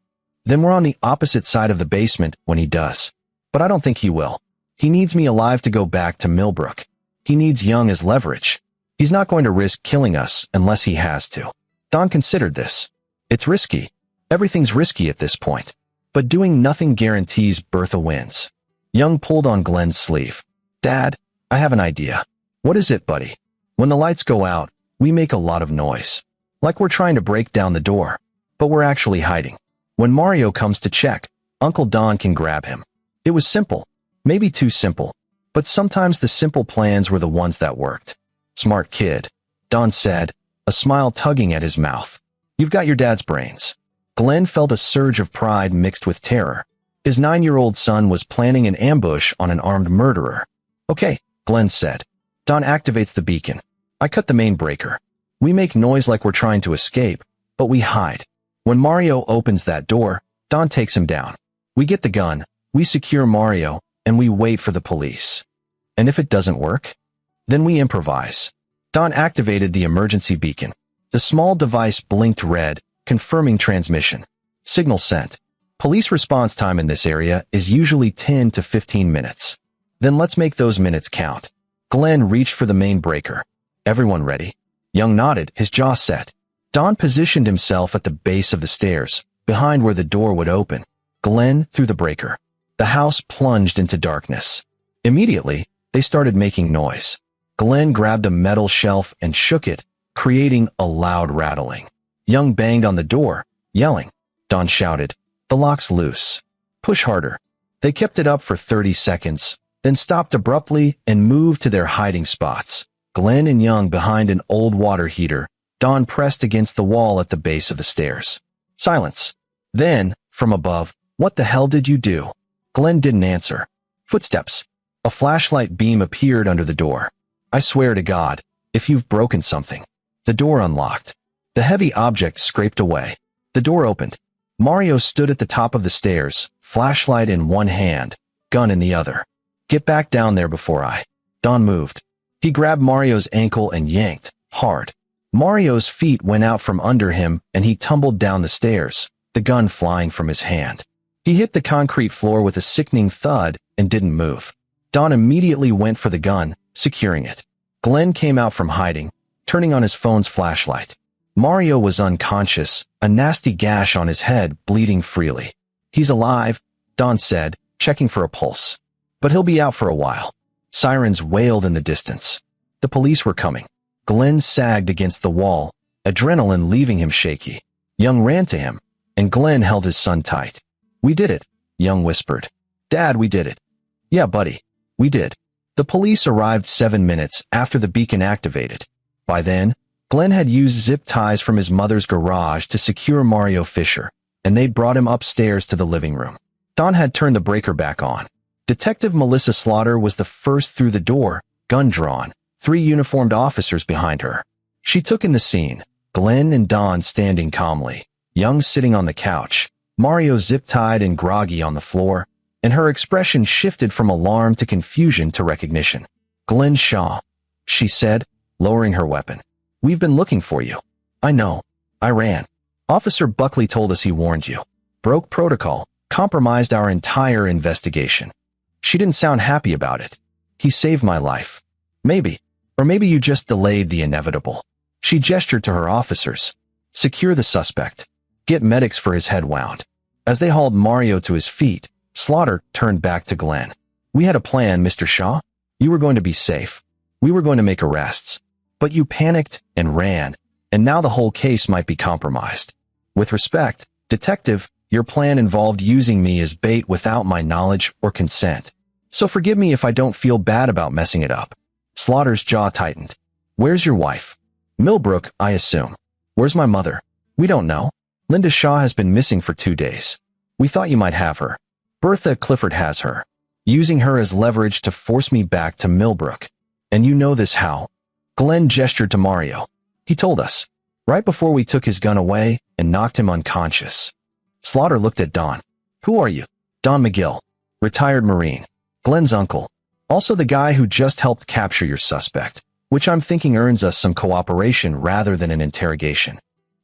then we're on the opposite side of the basement when he does. But I don't think he will. He needs me alive to go back to Millbrook. He needs Young as leverage. He's not going to risk killing us unless he has to. Don considered this. It's risky. Everything's risky at this point. But doing nothing guarantees Bertha wins. Young pulled on Glenn's sleeve. Dad, I have an idea. What is it, buddy? When the lights go out, we make a lot of noise. Like we're trying to break down the door. But we're actually hiding. When Mario comes to check, Uncle Don can grab him. It was simple. Maybe too simple. But sometimes the simple plans were the ones that worked. Smart kid, Don said, a smile tugging at his mouth. You've got your dad's brains. Glenn felt a surge of pride mixed with terror. His 9-year-old son was planning an ambush on an armed murderer. Okay, Glenn said. Don activates the beacon. I cut the main breaker. We make noise like we're trying to escape, but we hide. When Mario opens that door, Don takes him down. We get the gun, we secure Mario, and we wait for the police. And if it doesn't work, then we improvise. Don activated the emergency beacon. The small device blinked red, confirming transmission. Signal sent. Police response time in this area is usually 10 to 15 minutes. Then let's make those minutes count. Glenn reached for the main breaker. Everyone ready? Young nodded, his jaw set. Don positioned himself at the base of the stairs, behind where the door would open. Glenn threw the breaker. The house plunged into darkness. Immediately, they started making noise. Glenn grabbed a metal shelf and shook it, creating a loud rattling. Young banged on the door, yelling. Don shouted, "The lock's loose. Push harder." They kept it up for 30 seconds, then stopped abruptly and moved to their hiding spots. Glenn and Young behind an old water heater, Don pressed against the wall at the base of the stairs. Silence. Then, from above, "What the hell did you do?" Glenn didn't answer. Footsteps. A flashlight beam appeared under the door. "I swear to God, if you've broken something." The door unlocked. The heavy object scraped away. The door opened. Mario stood at the top of the stairs, flashlight in one hand, gun in the other. "Get back down there before I..." Don moved. He grabbed Mario's ankle and yanked, hard. Mario's feet went out from under him and he tumbled down the stairs, the gun flying from his hand. He hit the concrete floor with a sickening thud and didn't move. Don immediately went for the gun, securing it. Glenn came out from hiding, turning on his phone's flashlight. Mario was unconscious, a nasty gash on his head bleeding freely. "He's alive," Don said, checking for a pulse. "But he'll be out for a while." Sirens wailed in the distance. The police were coming. Glenn sagged against the wall, adrenaline leaving him shaky. Young ran to him, and Glenn held his son tight. "We did it," Young whispered. "Dad, we did it." "Yeah, buddy, we did." The police arrived 7 minutes after the beacon activated. By then, Glenn had used zip ties from his mother's garage to secure Mario Fisher, and they'd brought him upstairs to the living room. Don had turned the breaker back on. Detective Melissa Slaughter was the first through the door, gun drawn, 3 uniformed officers behind her. She took in the scene, Glenn and Don standing calmly, Young sitting on the couch, Mario zip-tied and groggy on the floor, and her expression shifted from alarm to confusion to recognition. "Glenn Shaw," she said, lowering her weapon. "We've been looking for you." "I know. I ran. Officer Buckley told us he warned you. Broke protocol, compromised our entire investigation." She didn't sound happy about it. "He saved my life. Maybe. Or maybe you just delayed the inevitable." She gestured to her officers. "Secure the suspect. Get medics for his head wound." As they hauled Mario to his feet, Slaughter turned back to Glenn. "We had a plan, Mr. Shaw. You were going to be safe. We were going to make arrests. But you panicked and ran, and now the whole case might be compromised. With respect, Detective, your plan involved using me as bait without my knowledge or consent. So forgive me if I don't feel bad about messing it up." Slaughter's jaw tightened. "Where's your wife?" "Millbrook, I assume." "Where's my mother?" "We don't know. Linda Shaw has been missing for 2 days. We thought you might have her. Bertha Clifford has her, using her as leverage to force me back to Millbrook. And you know this how?" Glenn gestured to Mario. "He told us, right before we took his gun away and knocked him unconscious." Slaughter looked at Don. "Who are you?" "Don McGill, retired Marine. Glenn's uncle. Also the guy who just helped capture your suspect, which I'm thinking earns us some cooperation rather than an interrogation."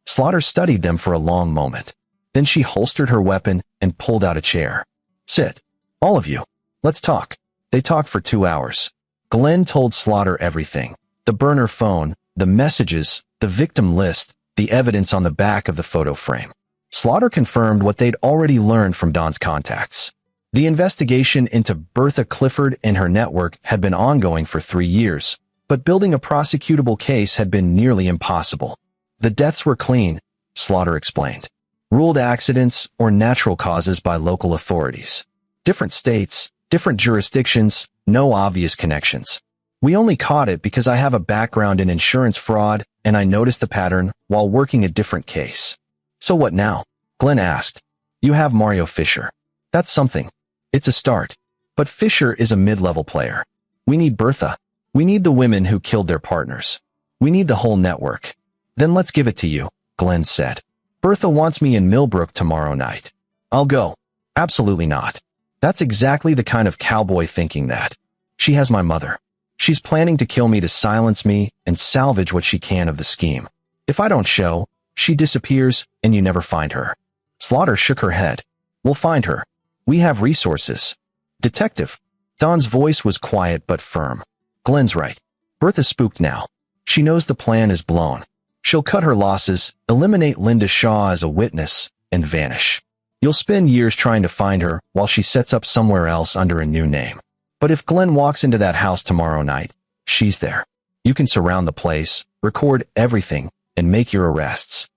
Slaughter studied them for a long moment. Then she holstered her weapon and pulled out a chair. Sit. All of you. Let's talk. They talked for 2 hours. Glenn told Slaughter everything. The burner phone, the messages, the victim list, the evidence on the back of the photo frame. Slaughter confirmed what they'd already learned from Dawn's contacts. The investigation into Bertha Clifford and her network had been ongoing for 3 years, but building a prosecutable case had been nearly impossible. The deaths were clean, Slaughter explained. Ruled accidents or natural causes by local authorities. Different states, different jurisdictions, no obvious connections. We only caught it because I have a background in insurance fraud and I noticed the pattern while working a different case. So what now? Glenn asked. You have Mario Fisher. That's something. It's a start. But Fisher is a mid-level player. We need Bertha. We need the women who killed their partners. We need the whole network. Then let's give it to you, Glenn said. Bertha wants me in Millbrook tomorrow night. I'll go. Absolutely not. That's exactly the kind of cowboy thinking that. She has my mother. She's planning to kill me to silence me and salvage what she can of the scheme. If I don't show, she disappears and you never find her. Slaughter shook her head. We'll find her. We have resources. Detective. Dawn's voice was quiet but firm. Glenn's right. Bertha's spooked now. She knows the plan is blown. She'll cut her losses, eliminate Linda Shaw as a witness, and vanish. You'll spend years trying to find her while she sets up somewhere else under a new name. But if Glenn walks into that house tomorrow night, she's there. You can surround the place, record everything, and make your arrests.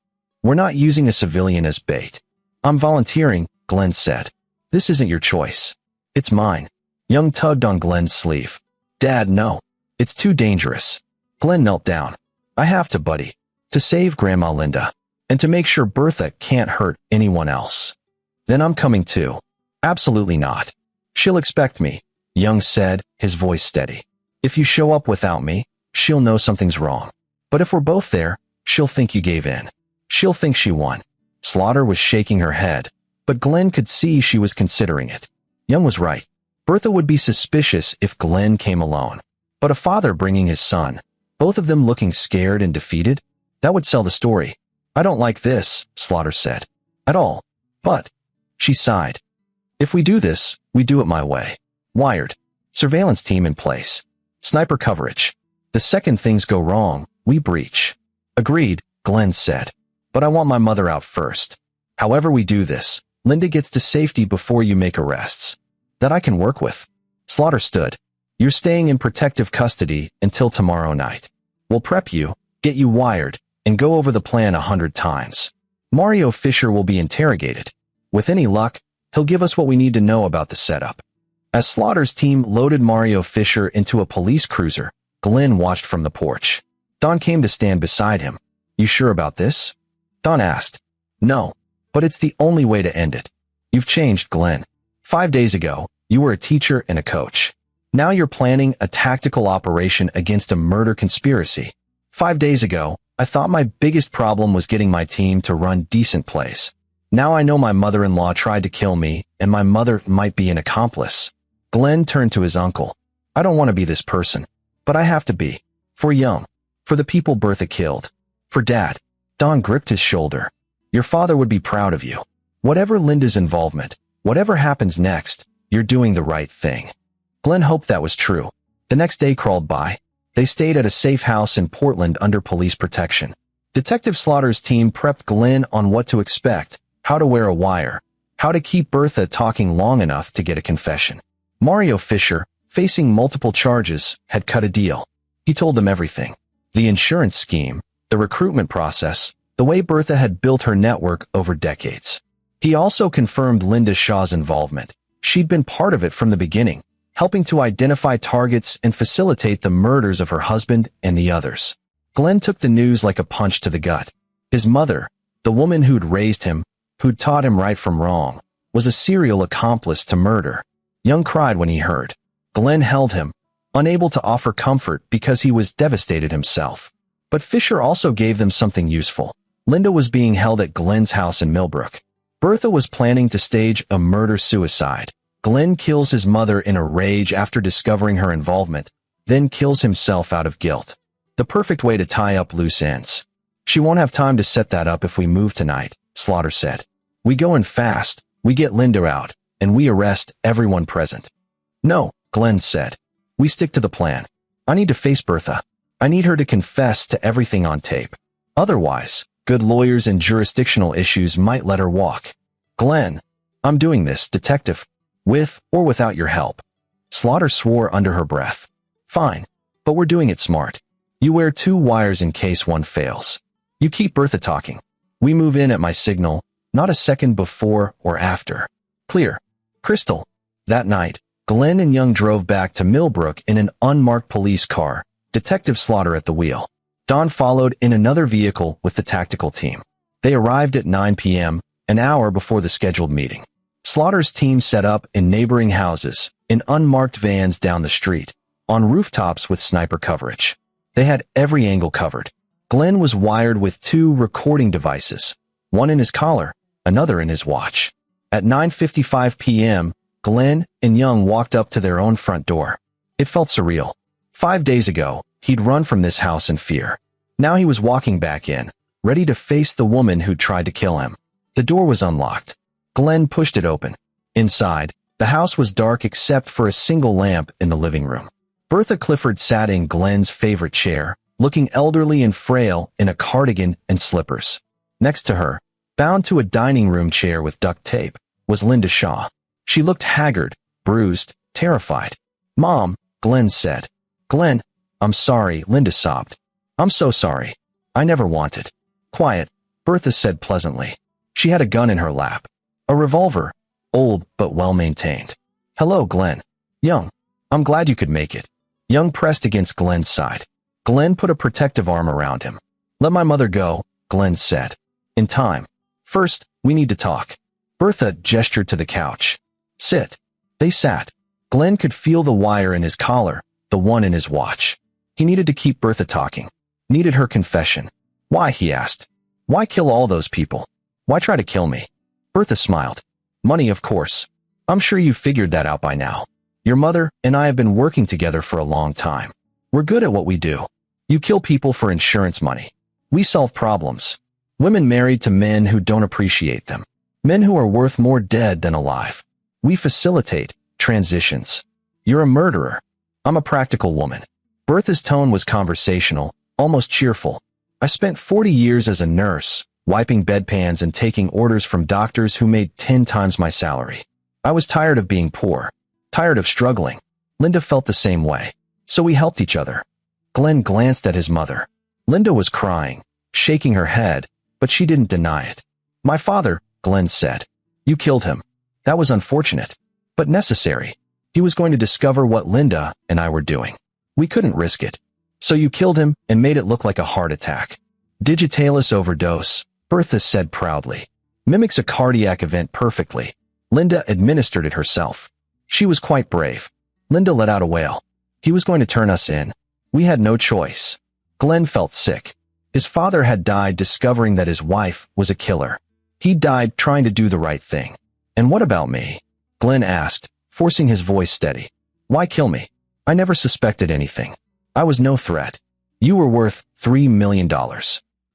We're not using a civilian as bait. I'm volunteering, Glenn said. This isn't your choice. It's mine. Young tugged on Glenn's sleeve. Dad, no. It's too dangerous. Glenn knelt down. I have to, buddy. To save Grandma Linda. And to make sure Bertha can't hurt anyone else. Then I'm coming too. Absolutely not. She'll expect me, Young said, his voice steady. If you show up without me, she'll know something's wrong. But if we're both there, she'll think you gave in. She'll think she won. Slaughter was shaking her head, but Glenn could see she was considering it. Young was right. Bertha would be suspicious if Glenn came alone. But a father bringing his son, both of them looking scared and defeated, that would sell the story. I don't like this, Slaughter said. At all. But, she sighed. If we do this, we do it my way. Wired. Surveillance team in place. Sniper coverage. The second things go wrong, we breach. Agreed, Glenn said. But I want my mother out first. However we do this, Linda gets to safety before you make arrests. That I can work with. Slaughter stood. You're staying in protective custody until tomorrow night. We'll prep you, get you wired, and go over the plan 100 times. Mario Fisher will be interrogated. With any luck, he'll give us what we need to know about the setup. As Slaughter's team loaded Mario Fisher into a police cruiser, Glenn watched from the porch. Dawn came to stand beside him. You sure about this? Dawn asked. No, but it's the only way to end it. You've changed, Glenn. 5 days ago, you were a teacher and a coach. Now you're planning a tactical operation against a murder conspiracy. 5 days ago, I thought my biggest problem was getting my team to run decent plays. Now I know my mother-in-law tried to kill me, and my mother might be an accomplice. Glenn turned to his uncle. I don't want to be this person, but I have to be. For Young. For the people Bertha killed. For Dad. Dawn gripped his shoulder. Your father would be proud of you. Whatever Linda's involvement, whatever happens next, you're doing the right thing. Glenn hoped that was true. The next day crawled by. They stayed at a safe house in Portland under police protection. Detective Slaughter's team prepped Glenn on what to expect, how to wear a wire, how to keep Bertha talking long enough to get a confession. Mario Fisher, facing multiple charges, had cut a deal. He told them everything. The insurance scheme, the recruitment process, the way Bertha had built her network over decades. He also confirmed Linda Shaw's involvement. She'd been part of it from the beginning, helping to identify targets and facilitate the murders of her husband and the others. Glenn took the news like a punch to the gut. His mother, the woman who'd raised him, who'd taught him right from wrong, was a serial accomplice to murder. Young cried when he heard. Glenn held him, unable to offer comfort because he was devastated himself. But Fisher also gave them something useful. Linda was being held at Glenn's house in Millbrook. Bertha was planning to stage a murder-suicide. Glenn kills his mother in a rage after discovering her involvement, then kills himself out of guilt. The perfect way to tie up loose ends. She won't have time to set that up if we move tonight, Slaughter said. We go in fast, we get Linda out, and we arrest everyone present. No, Glenn said. We stick to the plan. I need to face Bertha. I need her to confess to everything on tape. Otherwise, good lawyers and jurisdictional issues might let her walk. Glenn, I'm doing this, detective. With or without your help. Slaughter swore under her breath. Fine, but we're doing it smart. You wear 2 wires in case one fails. You keep Bertha talking. We move in at my signal, not a second before or after. Clear. Crystal. That night, Glenn and Young drove back to Millbrook in an unmarked police car, Detective Slaughter at the wheel. Don followed in another vehicle with the tactical team. They arrived at 9 p.m., an hour before the scheduled meeting. Slaughter's team set up in neighboring houses, in unmarked vans down the street, on rooftops with sniper coverage. They had every angle covered. Glenn was wired with 2 recording devices, one in his collar, another in his watch. At 9:55 p.m., Glenn and Young walked up to their own front door. It felt surreal. 5 days ago, he'd run from this house in fear. Now he was walking back in, ready to face the woman who'd tried to kill him. The door was unlocked. Glenn pushed it open. Inside, the house was dark except for a single lamp in the living room. Bertha Clifford sat in Glenn's favorite chair, looking elderly and frail in a cardigan and slippers. Next to her, bound to a dining room chair with duct tape, was Linda Shaw. She looked haggard, bruised, terrified. Mom, Glenn said. Glenn, I'm sorry, Linda sobbed. I'm so sorry. I never wanted. Quiet, Bertha said pleasantly. She had a gun in her lap. A revolver, old but well-maintained. Hello, Glenn. Young, I'm glad you could make it. Young pressed against Glenn's side. Glenn put a protective arm around him. Let my mother go, Glenn said. In time. First, we need to talk. Bertha gestured to the couch. Sit. They sat. Glenn could feel the wire in his collar, the one in his watch. He needed to keep Bertha talking. Needed her confession. Why, he asked. Why kill all those people? Why try to kill me? Bertha smiled. Money, of course. I'm sure you figured that out by now. Your mother and I have been working together for a long time. We're good at what we do. You kill people for insurance money. We solve problems. Women married to men who don't appreciate them. Men who are worth more dead than alive. We facilitate transitions. You're a murderer. I'm a practical woman. Bertha's tone was conversational, almost cheerful. I spent 40 years as a nurse, wiping bedpans and taking orders from doctors who made 10 times my salary. I was tired of being poor. Tired of struggling. Linda felt the same way. So we helped each other. Glenn glanced at his mother. Linda was crying, shaking her head, but she didn't deny it. My father, Glenn said. You killed him. That was unfortunate, but necessary. He was going to discover what Linda and I were doing. We couldn't risk it. So you killed him and made it look like a heart attack. Digitalis overdose, Bertha said proudly. Mimics a cardiac event perfectly. Linda administered it herself. She was quite brave. Linda let out a wail. He was going to turn us in. We had no choice. Glenn felt sick. His father had died discovering that his wife was a killer. He died trying to do the right thing. And what about me? Glenn asked, forcing his voice steady. Why kill me? I never suspected anything. I was no threat. You were worth $3 million.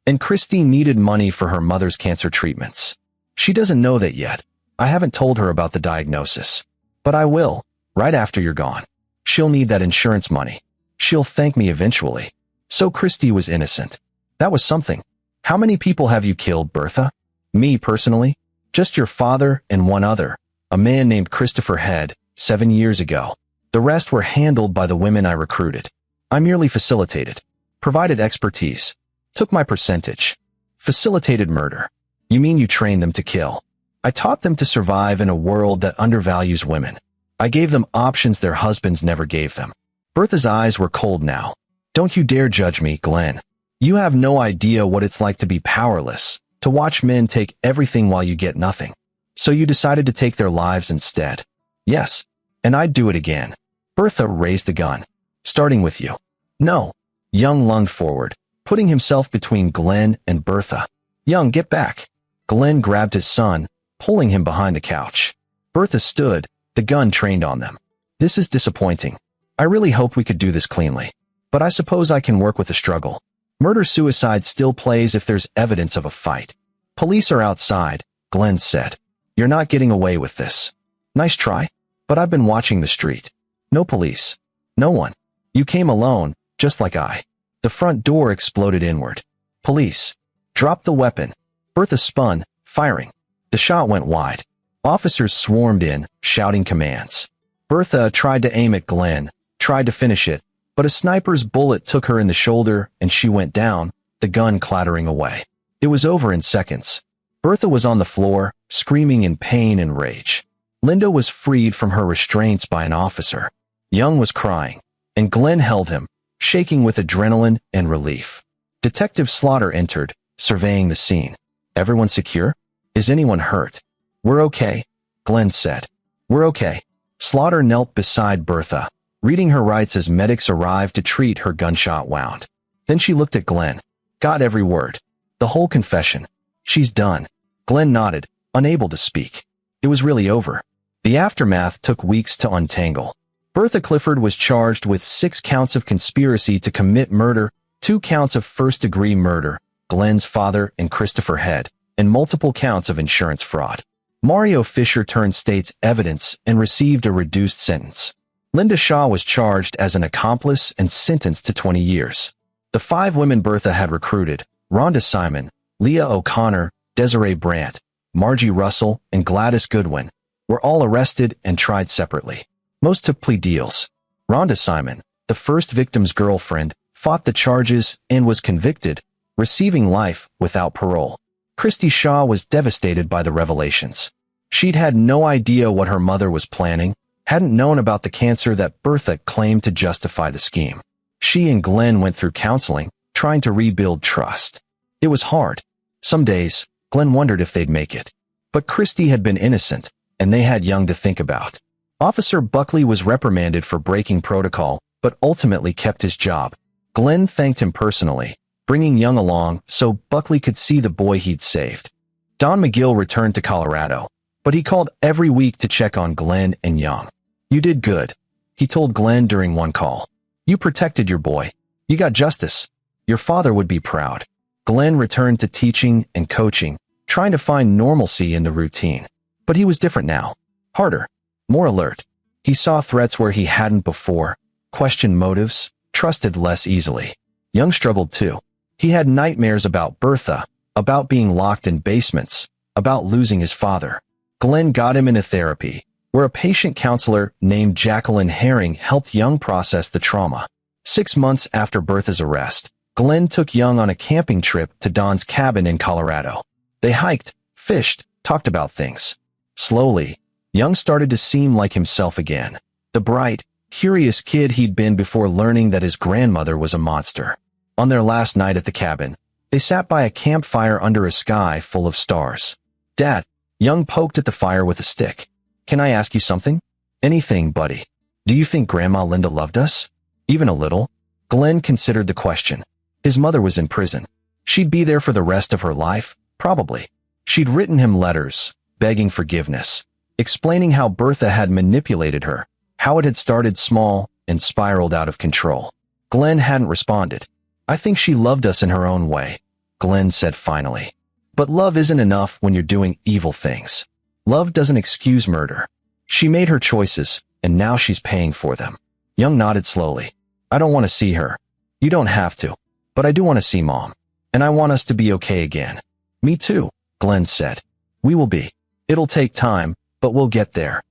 And Christine needed money for her mother's cancer treatments. She doesn't know that yet. I haven't told her about the diagnosis. But I will, right after you're gone. She'll need that insurance money. She'll thank me eventually. So Christy was innocent. That was something. How many people have you killed, Bertha? Me personally? Just your father and one other, a man named Christopher Head, 7 years ago. The rest were handled by the women I recruited. I merely facilitated, provided expertise, took my percentage. Facilitated murder. You mean you trained them to kill? I taught them to survive in a world that undervalues women. I gave them options their husbands never gave them. Bertha's eyes were cold now. Don't you dare judge me, Glenn. You have no idea what it's like to be powerless, to watch men take everything while you get nothing. So you decided to take their lives instead. Yes, and I'd do it again. Bertha raised the gun. Starting with you. No. Young lunged forward, putting himself between Glenn and Bertha. Young, get back. Glenn grabbed his son, pulling him behind the couch. Bertha stood, the gun trained on them. This is disappointing. I really hoped we could do this cleanly. But I suppose I can work with the struggle. Murder-suicide still plays if there's evidence of a fight. Police are outside, Glenn said. You're not getting away with this. Nice try, but I've been watching the street. No police. No one. You came alone, just like I. The front door exploded inward. Police. Drop the weapon. Bertha spun, firing. The shot went wide. Officers swarmed in, shouting commands. Bertha tried to aim at Glenn, tried to finish it, but a sniper's bullet took her in the shoulder and she went down, the gun clattering away. It was over in seconds. Bertha was on the floor, screaming in pain and rage. Linda was freed from her restraints by an officer. Young was crying, and Glenn held him, shaking with adrenaline and relief. Detective Slaughter entered, surveying the scene. Everyone secure? Is anyone hurt? We're okay, Glenn said. We're okay. Slaughter knelt beside Bertha, reading her rights as medics arrived to treat her gunshot wound. Then she looked at Glenn. Got every word. The whole confession. She's done. Glenn nodded, unable to speak. It was really over. The aftermath took weeks to untangle. Bertha Clifford was charged with 6 counts of conspiracy to commit murder, 2 counts of first-degree murder, Glenn's father and Christopher Head, and multiple counts of insurance fraud. Mario Fisher turned state's evidence and received a reduced sentence. Linda Shaw was charged as an accomplice and sentenced to 20 years. The 5 women Bertha had recruited, Rhonda Simon, Leah O'Connor, Desiree Brandt, Margie Russell, and Gladys Goodwin, were all arrested and tried separately. Most took plea deals. Rhonda Simon, the first victim's girlfriend, fought the charges and was convicted, receiving life without parole. Christy Shaw was devastated by the revelations. She'd had no idea what her mother was planning, hadn't known about the cancer that Bertha claimed to justify the scheme. She and Glenn went through counseling, trying to rebuild trust. It was hard. Some days, Glenn wondered if they'd make it. But Christy had been innocent, and they had Young to think about. Officer Buckley was reprimanded for breaking protocol, but ultimately kept his job. Glenn thanked him personally, bringing Young along so Buckley could see the boy he'd saved. Don McGill returned to Colorado, but he called every week to check on Glenn and Young. You did good, he told Glenn during one call. You protected your boy. You got justice. Your father would be proud. Glenn returned to teaching and coaching, trying to find normalcy in the routine. But he was different now. Harder. More alert. He saw threats where he hadn't before, questioned motives, trusted less easily. Young struggled too. He had nightmares about Bertha, about being locked in basements, about losing his father. Glenn got him into therapy, where a patient counselor named Jacqueline Herring helped Young process the trauma. 6 months after Bertha's arrest, Glenn took Young on a camping trip to Don's cabin in Colorado. They hiked, fished, talked about things. Slowly, Young started to seem like himself again. The bright, curious kid he'd been before learning that his grandmother was a monster. On their last night at the cabin, they sat by a campfire under a sky full of stars. Dad, Young poked at the fire with a stick. Can I ask you something? Anything, buddy. Do you think Grandma Linda loved us? Even a little? Glenn considered the question. His mother was in prison. She'd be there for the rest of her life, probably. She'd written him letters, begging forgiveness, explaining how Bertha had manipulated her, how it had started small and spiraled out of control. Glenn hadn't responded. I think she loved us in her own way, Glenn said finally. But love isn't enough when you're doing evil things. Love doesn't excuse murder. She made her choices, and now she's paying for them. Young nodded slowly. I don't want to see her. You don't have to. But I do want to see Mom. And I want us to be okay again. Me too, Glenn said. We will be. It'll take time, but we'll get there.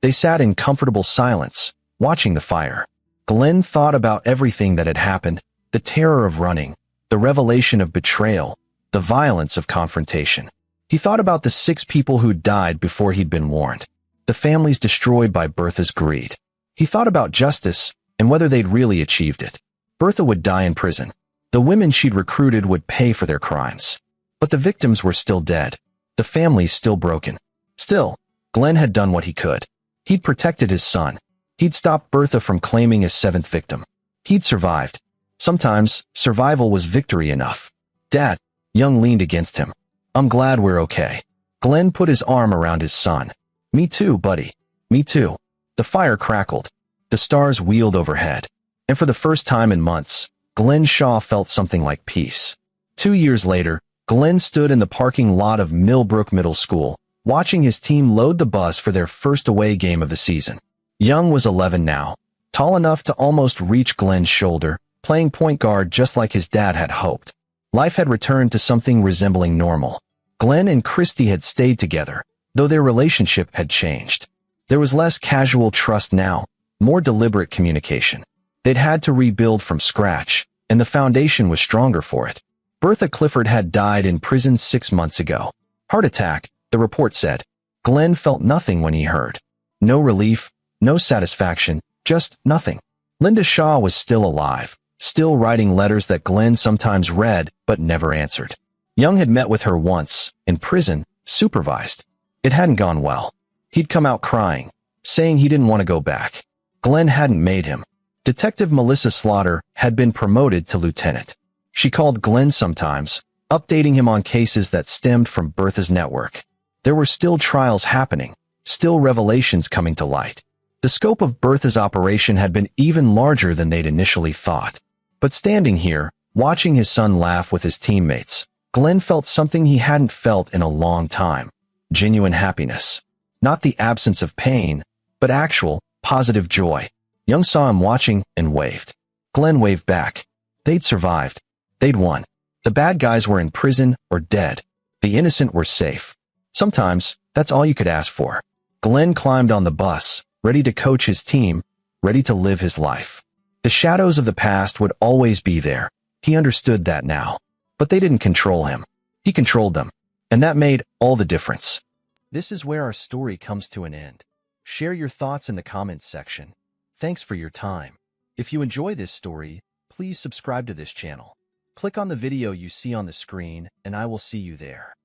They sat in comfortable silence, watching the fire. Glenn thought about everything that had happened, the terror of running, the revelation of betrayal, the violence of confrontation. He thought about the 6 people who'd died before he'd been warned, the families destroyed by Bertha's greed. He thought about justice and whether they'd really achieved it. Bertha would die in prison. The women she'd recruited would pay for their crimes. But the victims were still dead, the families still broken. Still, Glenn had done what he could. He'd protected his son. He'd stopped Bertha from claiming his 7th victim. He'd survived. Sometimes, survival was victory enough. Dad, Young leaned against him. I'm glad we're okay. Glenn put his arm around his son. Me too, buddy. Me too. The fire crackled. The stars wheeled overhead. And for the first time in months, Glenn Shaw felt something like peace. 2 years later, Glenn stood in the parking lot of Millbrook Middle School, watching his team load the bus for their first away game of the season. Young was 11 now, tall enough to almost reach Glenn's shoulder, playing point guard just like his dad had hoped. Life had returned to something resembling normal. Glenn and Christy had stayed together, though their relationship had changed. There was less casual trust now, more deliberate communication. They'd had to rebuild from scratch, and the foundation was stronger for it. Bertha Clifford had died in prison 6 months ago. Heart attack, the report said. Glenn felt nothing when he heard. No relief, no satisfaction, just nothing. Linda Shaw was still alive, still writing letters that Glenn sometimes read but never answered. Young had met with her once, in prison, supervised. It hadn't gone well. He'd come out crying, saying he didn't want to go back. Glenn hadn't made him. Detective Melissa Slaughter had been promoted to lieutenant. She called Glenn sometimes, updating him on cases that stemmed from Bertha's network. There were still trials happening, still revelations coming to light. The scope of Bertha's operation had been even larger than they'd initially thought. But standing here, watching his son laugh with his teammates, Glenn felt something he hadn't felt in a long time. Genuine happiness. Not the absence of pain, but actual, positive joy. Young saw him watching and waved. Glenn waved back. They'd survived. They'd won. The bad guys were in prison or dead. The innocent were safe. Sometimes, that's all you could ask for. Glenn climbed on the bus, ready to coach his team, ready to live his life. The shadows of the past would always be there. He understood that now. But they didn't control him. He controlled them. And that made all the difference. This is where our story comes to an end. Share your thoughts in the comments section. Thanks for your time. If you enjoy this story, please subscribe to this channel. Click on the video you see on the screen, and I will see you there.